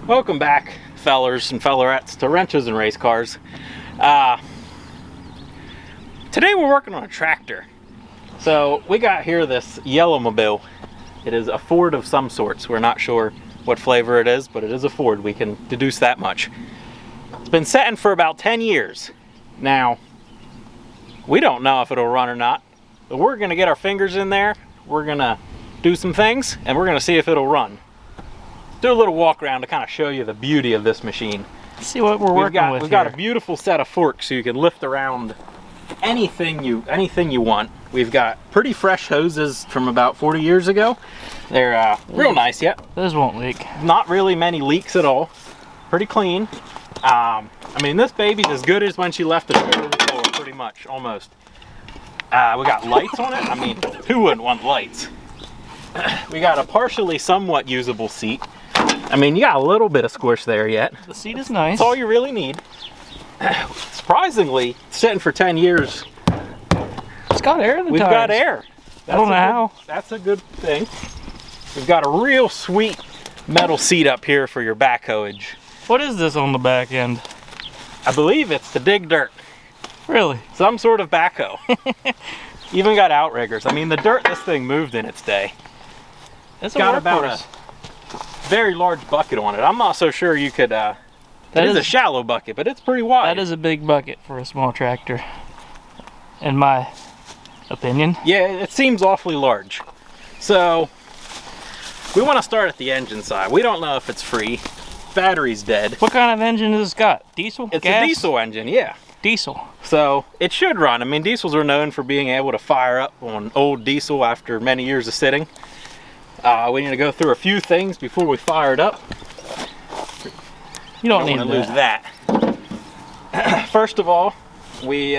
Welcome back, fellers and fellerettes, to Wrenches and Race Cars. Today we're working on a tractor. So we got here this yellow mobile. It is a Ford of some sorts. We're not sure what flavor it is, but it is a Ford. We can deduce that much. It's been sitting for about 10 years. Now, we don't know if it'll run or not, but we're gonna get our fingers in there. We're gonna do some things, and we're gonna see if it'll run. Do a little walk around to kind of show you the beauty of this machine. Let's see what we're working with. We've got a beautiful set of forks so you can lift around anything you want. We've got pretty fresh hoses from about 40 years ago. They're real nice yet. Those won't leak. Not really many leaks at all. Pretty clean. I mean, this baby's as good as when she left the floor, pretty much, almost. We got lights on it. I mean, who wouldn't want lights? We got a partially somewhat usable seat. I mean, you got a little bit of squish there yet. The seat is nice. That's all you really need. Surprisingly, sitting for 10 years. It's got air in the We've tires. got air. I don't know how. That's a good thing. We've got a real sweet metal seat up here for your backhoeage. What is this on the back end? I believe it's to dig dirt. Really? Some sort of backhoe. Even got outriggers. I mean, the dirt this thing moved in its day. It's got about a very large bucket on it. I'm not so sure you could, that is a shallow bucket, but it's pretty wide. That is a big bucket for a small tractor, in my opinion. Yeah, it seems awfully large. So, we want to start at the engine side. We don't know if it's free. Battery's dead. What kind of engine has this got? Diesel? It's Gas? a diesel engine, yeah. Diesel. So, it should run. I mean, diesels are known for being able to fire up on old diesel after many years of sitting. We need to go through a few things before we fire it up. You don't need to lose that. First of all, we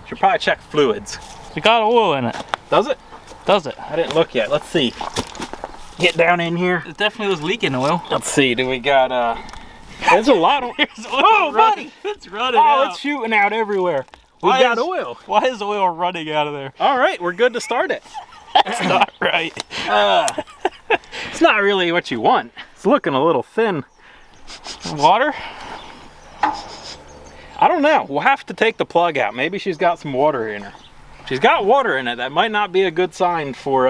should probably check fluids. It got oil in it. Does it? Does it? I didn't look yet. Let's see. Get down in here. It definitely was leaking oil. Let's see. Do we got there's a lot of oh, buddy! It's running out. It's shooting out everywhere. We've got oil. Why is oil running out of there? All right, we're good to start it. That's not right. It's not really what you want. It's looking a little thin. Water? I don't know. We'll have to take the plug out. Maybe she's got some water in her. If she's got water in it, that might not be a good sign for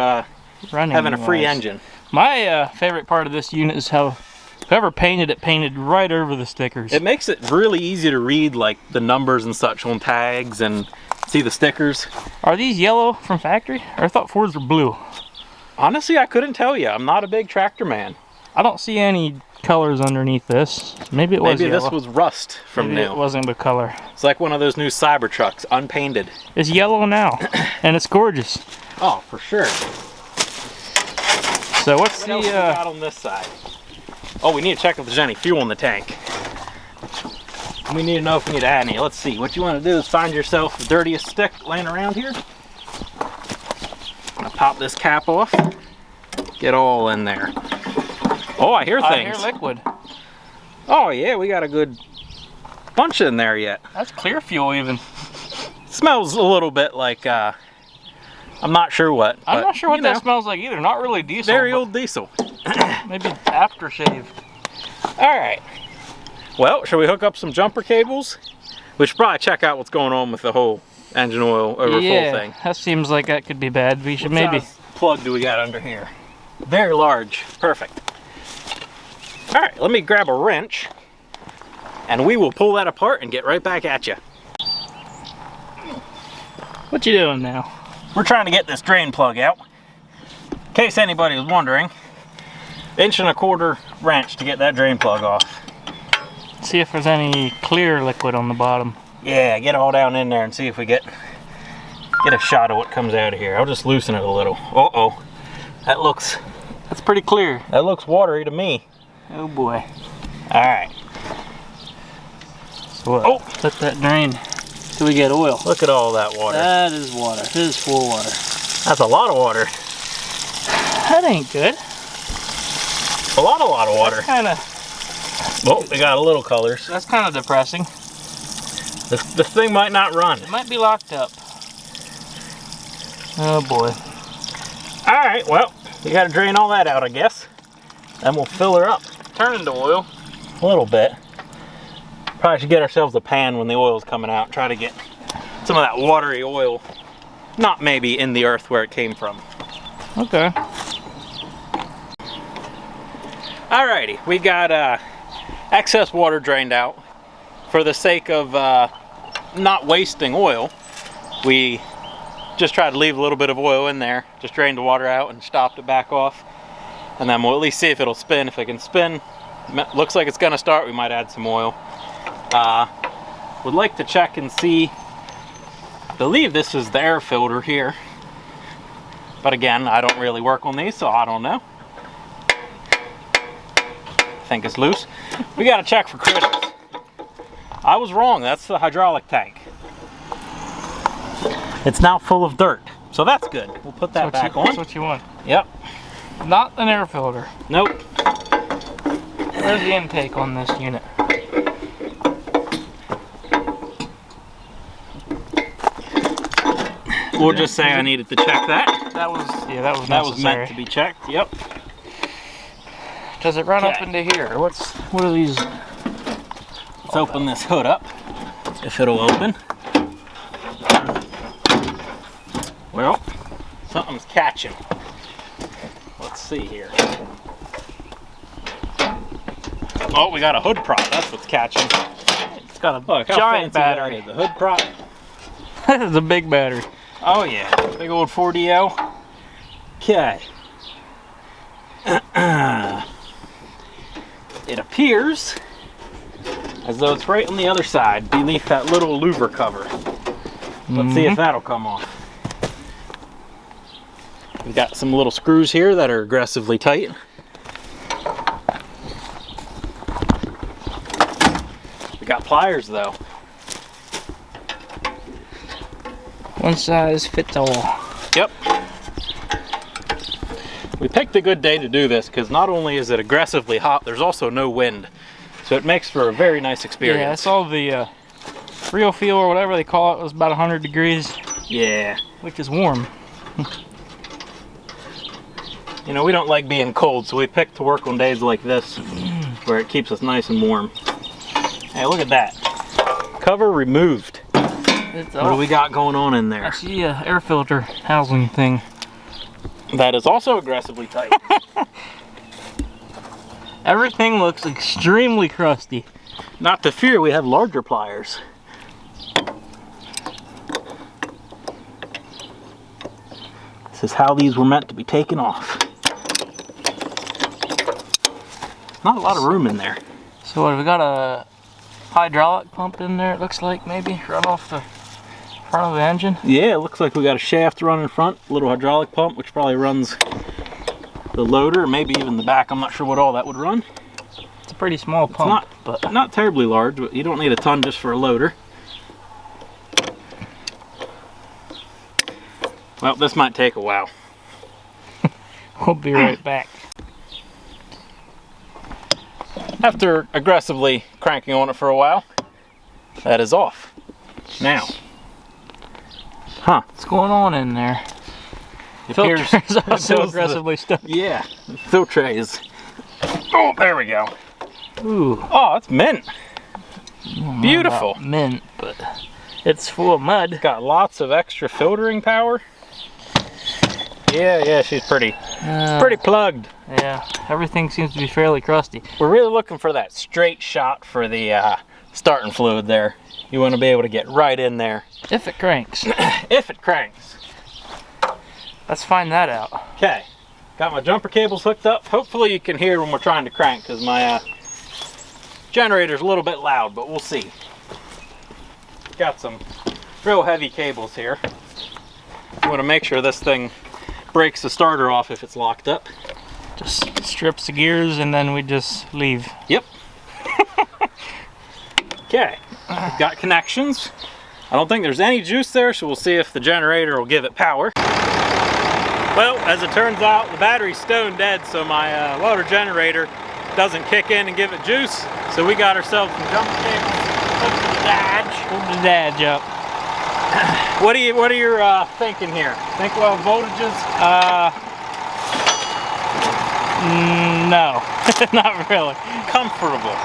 having a free engine. My favorite part of this unit is how whoever painted it painted right over the stickers. It makes it really easy to read like the numbers and such on tags and see the stickers. Are these yellow from factory? Or I thought Fords were blue. Honestly, I couldn't tell you. I'm not a big tractor man. I don't see any colors underneath this. Maybe it was Maybe yellow. this was rust from Maybe new. It wasn't the color. It's like one of those new Cybertrucks, unpainted. It's yellow now, and it's gorgeous. Oh, for sure. So what's What else we got on this side? Oh, we need to check if there's any fuel in the tank. We need to know if we need to add any. Let's see. What you want to do is find yourself the dirtiest stick laying around here. I'll pop this cap off. Get all in there. Oh, I hear things. I hear liquid. Oh yeah, we got a good bunch in there yet. That's clear fuel even. Smells a little bit like I'm not sure what. I'm not sure what that smells like either. Not really diesel. Very old diesel. Maybe aftershave. All right. Well, shall we hook up some jumper cables? We should probably check out what's going on with the whole engine oil overfull thing. That seems like that could be bad. We should What size plug do we got under here? Very large. Perfect. All right, let me grab a wrench and we will pull that apart and get right back at you. What you doing now? We're trying to get this drain plug out. In case anybody was wondering, 1.25" wrench to get that drain plug off. See if there's any clear liquid on the bottom. Yeah, get all down in there and see if we get a shot of what comes out of here. I'll just loosen it a little. Uh-oh. That's pretty clear. That looks watery to me. Oh boy. All right. So what? Let that drain till we get oil. Look at all that water. That is water. This is full water. That's a lot of water. That ain't good. A lot of water. Oh, we got a little colors. That's kind of depressing. This thing might not run. It might be locked up. Oh boy. All right, well, we got to drain all that out, I guess. Then we'll fill her up. turning to oil a little bit. Probably should get ourselves a pan when the oil's coming out. Try to get some of that watery oil, not maybe in the earth where it came from. Okay. Alrighty, we got excess water drained out. For the sake of not wasting oil, we just tried to leave a little bit of oil in there. Just drained the water out and stopped it back off. And then we'll at least see if it'll spin. If it can spin, looks like it's gonna start, we might add some oil. Would like to check and see, believe this is the air filter here. But again, I don't really work on these, so I don't know. I think it's loose. We gotta check for critters. I was wrong, that's the hydraulic tank. It's now full of dirt, so that's good. We'll put that back on. That's what you want. Yep. Not an air filter. Nope. Where's the intake on this unit? We'll just say I needed to check that. That was necessary. That was meant to be checked. Yep. Does it run up into here? What are these? Let's open this hood up, if it'll open. Well, something's catching. Let's see here. Oh, we got a hood prop. That's what's catching. It's got a Look, giant battery. The hood prop. That is a big battery. Oh yeah, big old 40L. Okay. It appears as though it's right on the other side, beneath that little louver cover. Let's see if that'll come off. We've got some little screws here that are aggressively tight. We got pliers though. One size fits all. Yep. We picked a good day to do this because not only is it aggressively hot, there's also no wind. So it makes for a very nice experience. Yeah, I saw the real feel or whatever they call it was about 100 degrees. Yeah. Which is warm. You know, we don't like being cold, so we picked to work on days like this where it keeps us nice and warm. Hey, look at that. Cover removed. What do we got going on in there? I see a air filter housing thing. That is also aggressively tight. Everything looks extremely crusty. Not to fear, we have larger pliers. This is how these were meant to be taken off. Not a lot of room in there. So what, we got a hydraulic pump in there, it looks like, maybe, right off the front of the engine? Yeah, it looks like we got a shaft running in front, a little hydraulic pump, which probably runs the loader, maybe even the back. I'm not sure what all that would run. It's a pretty small pump, but not terribly large, but you don't need a ton just for a loader. Well, this might take a while. we'll be right back. After aggressively cranking on it for a while, that is off. Now. Huh. What's going on in there? It Filter's appears also aggressively stuck. Yeah, filter trays. Oh, there we go. Ooh. Oh, it's mint. Beautiful. Not mint, but it's full of mud. Got lots of extra filtering power. Yeah, she's pretty plugged. Yeah, everything seems to be fairly crusty. We're really looking for that straight shot for the starting fluid there. You want to be able to get right in there. If it cranks. If it cranks. Let's find that out. Okay, got my jumper cables hooked up. Hopefully you can hear when we're trying to crank because my generator's a little bit loud, but we'll see. Got some real heavy cables here. You want to make sure this thing breaks the starter off if it's locked up. Just strips the gears and then we just leave. Yep. Okay, we've got connections. I don't think there's any juice there, so we'll see if the generator will give it power. Well, as it turns out, the battery's stone dead, so my water generator doesn't kick in and give it juice. So we got ourselves some jumper cables hooked to the dodge. Hold the dadge up. What are you thinking here? Think well voltages? No, not really. Comfortable.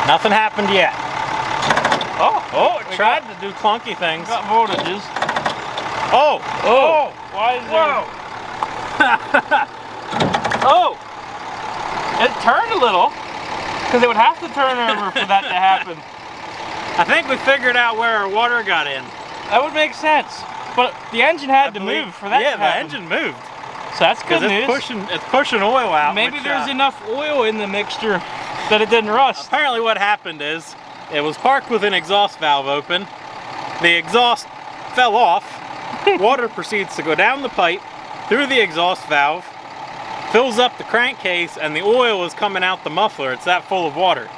Nothing happened yet. Oh, it tried to do clunky things. Got voltages. Oh! Why is there? Oh! It turned a little, because it would have to turn over for that to happen. I think we figured out where our water got in. That would make sense. But the engine had to move for that to happen. Yeah, the engine moved. So that's good news. It's pushing oil out. Maybe there's enough oil in the mixture that it didn't rust. Apparently what happened is, it was parked with an exhaust valve open. The exhaust fell off. Water proceeds to go down the pipe, through the exhaust valve, fills up the crankcase, and the oil is coming out the muffler. It's that full of water.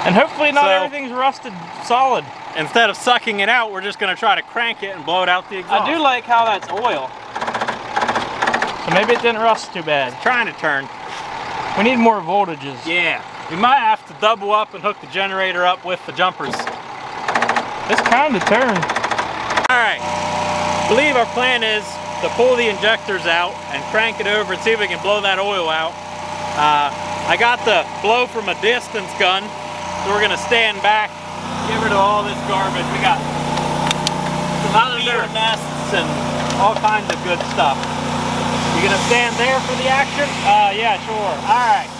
And hopefully not everything's rusted solid. Instead of sucking it out, we're just going to try to crank it and blow it out the exhaust. I do like how that's oil. So maybe it didn't rust too bad. It's trying to turn. We need more voltages. Yeah. We might have to double up and hook the generator up with the jumpers. This kind of turned. Alright. I believe our plan is to pull the injectors out and crank it over and see if we can blow that oil out. I got the blow from a distance gun, so we're gonna stand back, get rid of all this garbage. We got some other nests and all kinds of good stuff. You gonna stand there for the action? Yeah, sure. Alright.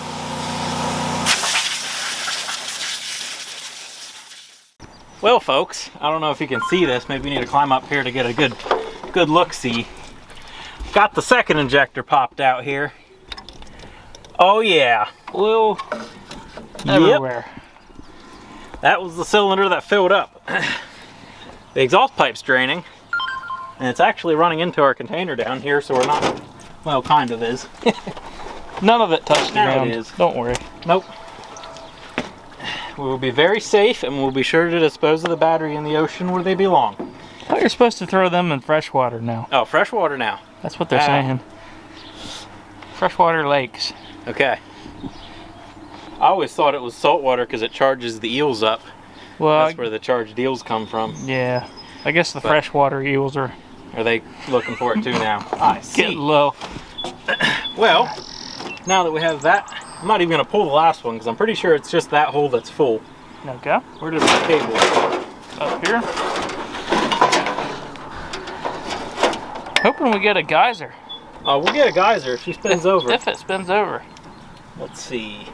Well folks, I don't know if you can see this, maybe we need to climb up here to get a good look-see. Got the second injector popped out here. Oh yeah. Oil everywhere. Yep. That was the cylinder that filled up. The exhaust pipe's draining, and it's actually running into our container down here, so we're not, well, kind of is. None of it touched the ground. It is. Don't worry. Nope. We will be very safe, and we'll be sure to dispose of the battery in the ocean where they belong. I thought you're supposed to throw them in fresh water now. Oh, fresh water now. That's what they're saying. Freshwater lakes. Okay. I always thought it was salt water because it charges the eels up. Well, that's where the charged eels come from. Yeah. I guess the freshwater eels are they looking for it too now? I see. Getting low. Well, now that we have that, I'm not even going to pull the last one because I'm pretty sure it's just that hole that's full. Okay. Where did my cable go? Up here. Hoping we get a geyser. Oh, we'll get a geyser if she spins over. If it spins over. Let's see.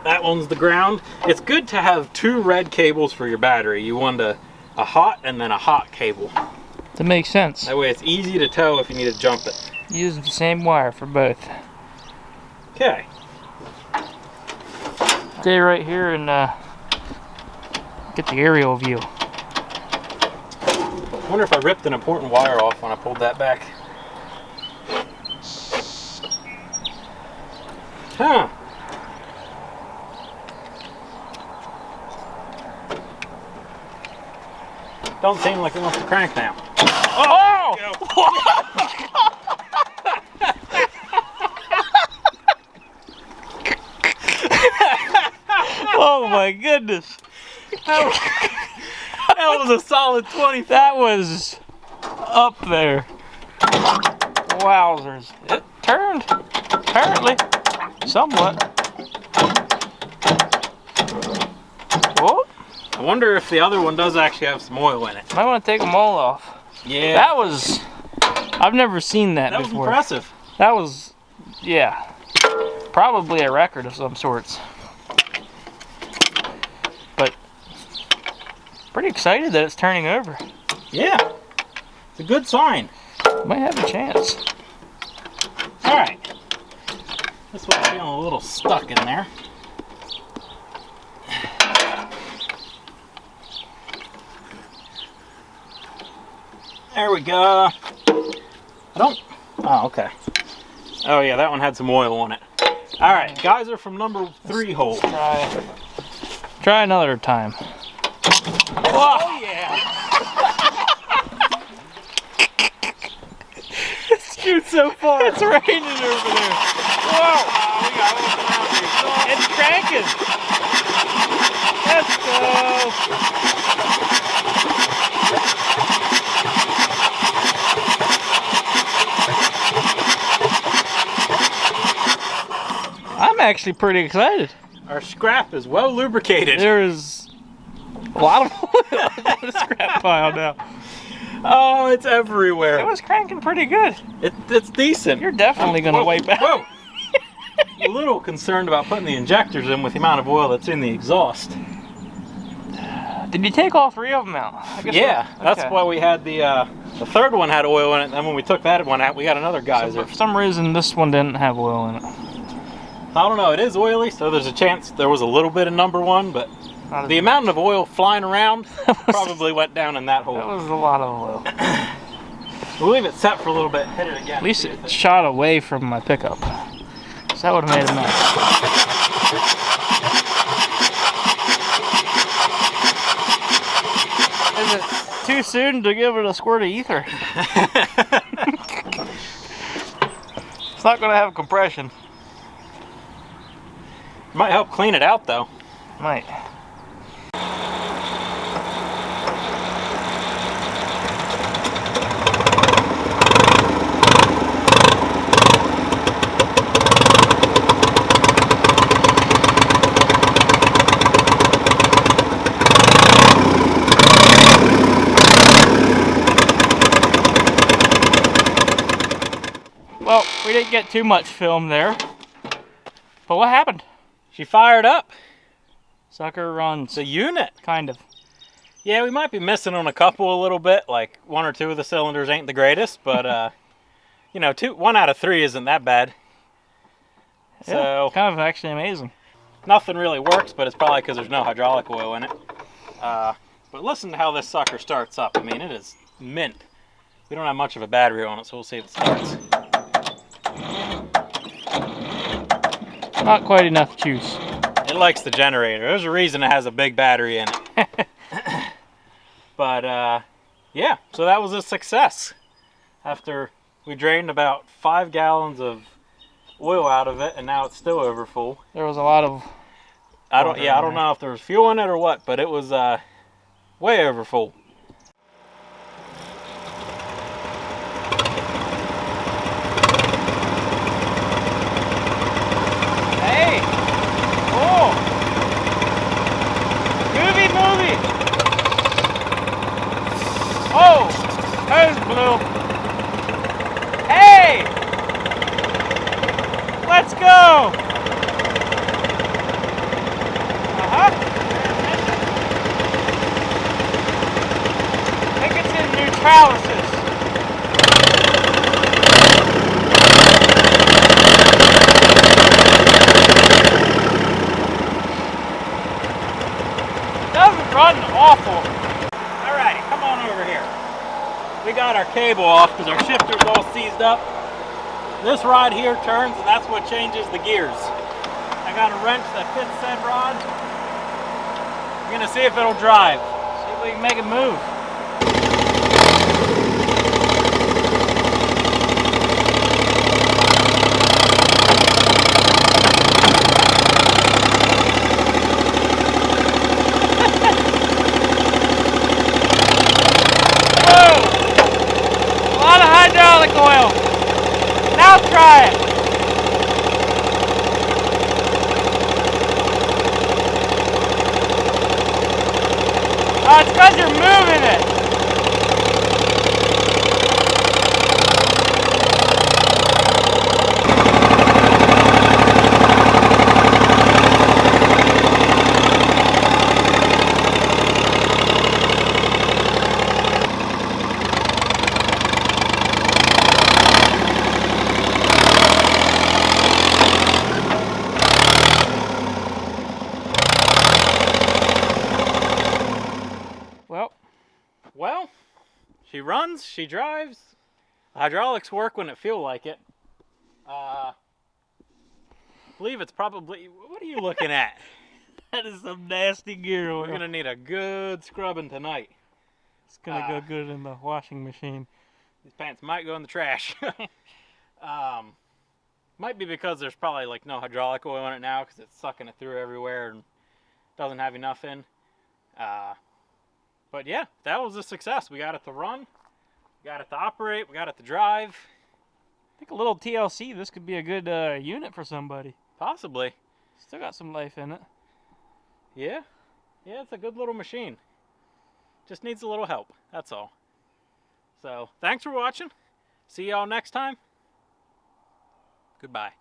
That one's the ground. It's good to have two red cables for your battery. You want a hot and then a hot cable. That makes sense. That way it's easy to tow if you need to jump it. Use the same wire for both. Okay. Stay right here and get the aerial view. I wonder if I ripped an important wire off when I pulled that back. Huh. Don't seem like it wants to crank now. Oh! Oh my goodness. That was a solid 20 feet. That was up there. Wowzers. It turned, apparently, somewhat. Whoa. I wonder if the other one does actually have some oil in it. Might want to take them all off. Yeah. That was, I've never seen that before. That was impressive. That was, yeah, probably a record of some sorts. But pretty excited that it's turning over. Yeah, it's a good sign. Might have a chance. All right. This one's feeling a little stuck in there. There we go. Oh, okay. Oh yeah, that one had some oil on it. All right, geyser from number 3 hole. Try another time. Oh yeah. Shoot so far. It's raining over there. Whoa! It's cranking. Let's go. actually pretty excited. Our scrap is well lubricated. There is a lot of oil in the scrap pile now. Oh, it's everywhere. It was cranking pretty good. It's decent. You're definitely going to wipe out. Whoa. A little concerned about putting the injectors in with the amount of oil that's in the exhaust. Did you take all 3 of them out? I guess Yeah, okay. that's why we had the third one had oil in it, and then when we took that one out, we got another geyser. So for some reason, this one didn't have oil in it. I don't know, it is oily, so there's a chance there was a little bit in number 1, but the amount of oil flying around probably went down in that hole. That was a lot of oil. We'll leave it set for a little bit, hit it again. At least it shot away from my pickup. So that would have made a mess. Is it too soon to give it a squirt of ether? It's not going to have compression. Might help clean it out though. Might. Well, we didn't get too much film there. But what happened? She fired up. Sucker runs. It's a unit. Kind of. Yeah, we might be missing on a couple a little bit. Like 1 or 2 of the cylinders ain't the greatest, but you know, 1 out of 3 isn't that bad. Yeah, So kind of actually amazing. nothing really works, but it's probably because there's no hydraulic oil in it. But listen to how this sucker starts up. I mean, it is mint. We don't have much of a battery on it, so we'll see if it starts. Not quite enough juice. It likes the generator. There's a reason it has a big battery in it. But yeah, so that was a success. After we drained about 5 gallons of oil out of it, and now it's still over full. There was a lot of... I don't know if there was fuel in it or what, but it was way over full. Hey! Cool! Movie! Oh! Hose blew! Hey! Let's go! I think it's in neutralysis. Doesn't run awful. Alrighty, come on over here. We got our cable off because our shifter's all seized up. This rod here turns, and that's what changes the gears. I got a wrench that fits said rod. We're gonna see if it'll drive. See if we can make it move. Whoa! A lot of hydraulic oil. Now try it. Oh, it's because you're moving it. Well, she runs, she drives. The hydraulics work when it feels like it. I believe it's probably, what are you looking at? That is some nasty gear oil. We're gonna need a good scrubbing tonight. It's gonna go good in the washing machine. These pants might go in the trash. Might be because there's probably like no hydraulic oil in it now because it's sucking it through everywhere and doesn't have enough in. But yeah, that was a success. We got it to run, we got it to operate, we got it to drive. I think a little TLC, this could be a good unit for somebody. Possibly. Still got some life in it. Yeah. Yeah, it's a good little machine. Just needs a little help. That's all. So, thanks for watching. See y'all next time. Goodbye.